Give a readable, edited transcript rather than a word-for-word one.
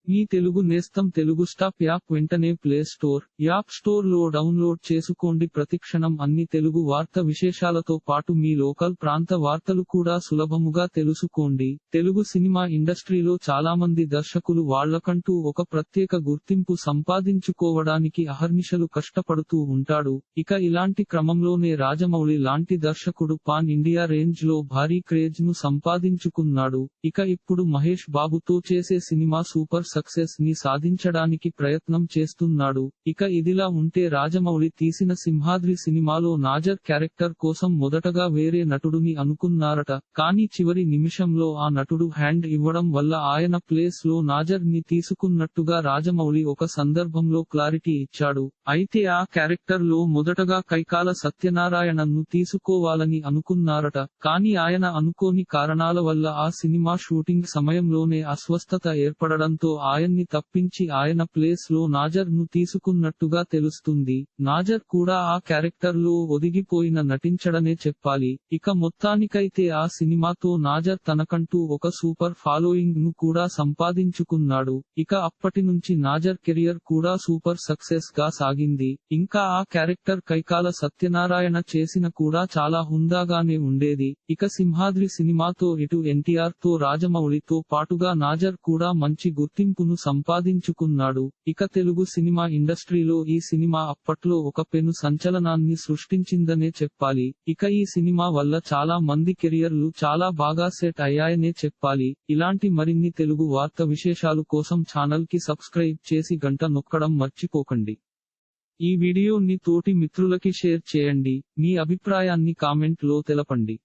మీ తెలుగు నేస్తం Telugu stop app వెంటనే play store, app store లో డౌన్లోడ్ చేసుకోండి. ప్రతిక్షణం అన్ని తెలుగు వార్త విశేషాలతో పాటు మీ లోకల్ ప్రాంత వార్తలు కూడా సులభముగా తెలుసుకోండి. తెలుగు సినిమా ఇండస్ట్రీలో చాలామంది దర్శకులు వాళ్ళకంటూ ఒక ప్రత్యేక గుర్తింపు సంపాదించుకోవడానికి అహర్నిశలు కష్టపడుతూ ఉంటాడు. ఇక ఇలాంటి క్రమంలోనే రాజమౌళి లాంటి దర్శకుడు పాన్ ఇండియా రేంజ్ లో భారీ క్రేజ్ ను సంపాదించుకున్నాడు. ఇక ఇప్పుడు మహేష్ బాబుతో చేసే సినిమా సూపర్ సక్సెస్ ని సాధించడానికి ప్రయత్నం చేస్తున్నాడు. ఇక ఇదిలా ఉంటే రాజమౌళి తీసిన సింహాద్రి సినిమాలో నాజర్ క్యారెక్టర్ కోసం మొదటగా వేరే నటుడుని అనుకున్నారట. కానీ చివరి నిమిషంలో ఆ నటుడు హ్యాండ్ ఇవ్వడం వల్ల ఆయన ప్లేస్ లో నాజర్ ని తీసుకున్నట్టుగా రాజమౌళి ఒక సందర్భంలో క్లారిటీ ఇచ్చాడు. అయితే ఆ క్యారెక్టర్ లో మొదటగా కైకాల సత్యనారాయణను తీసుకోవాలని అనుకున్నారట. కానీ ఆయన అనుకోని కారణాల వల్ల ఆ సినిమా షూటింగ్ సమయంలోనే అస్వస్థత ఏర్పడడంతో ఆయన్ని తప్పించి ఆయన ప్లేస్ లో నాజర్ ను తీసుకున్నట్టుగా తెలుస్తుంది. నాజర్ కూడా ఆ క్యారెక్టర్ లో ఒదిగిపోయిన నటించడనే చెప్పాలి. ఇక మొత్తానికైతే ఆ సినిమాతో నాజర్ తనకంటూ ఒక సూపర్ ఫాలోయింగ్ ను కూడా సంపాదించుకున్నాడు. ఇక అప్పటి నుంచి నాజర్ కెరియర్ కూడా సూపర్ సక్సెస్ గా సాగింది. ఇంకా ఆ క్యారెక్టర్ కైకాల సత్యనారాయణ చేసిన కూడా చాలా హుందాగానే ఉండేది. ఇక సింహాద్రి సినిమాతో ఇటు ఎన్టీఆర్ తో రాజమౌళితో పాటుగా నాజర్ కూడా మంచి గుర్తింపును సంపాదించుకున్నాడు. ఇక తెలుగు సినిమా ఇండస్ట్రీలో ఈ సినిమా అప్పట్లో ఒక పెను సంచలనాన్ని సృష్టించిందనే చెప్పాలి. ఇక ఈ సినిమా వల్ల చాలా మంది కెరియర్లు చాలా బాగా సెట్ అయ్యాయనే చెప్పాలి. ఇలాంటి మరిన్ని తెలుగు వార్త విశేషాలు కోసం ఛానల్ కి సబ్స్క్రైబ్ చేసి గంట నొక్కడం మర్చిపోకండి. ఈ వీడియోని తోటి మిత్రులకి షేర్ చేయండి. మీ అభిప్రాయాన్ని కామెంట్ లో తెలపండి.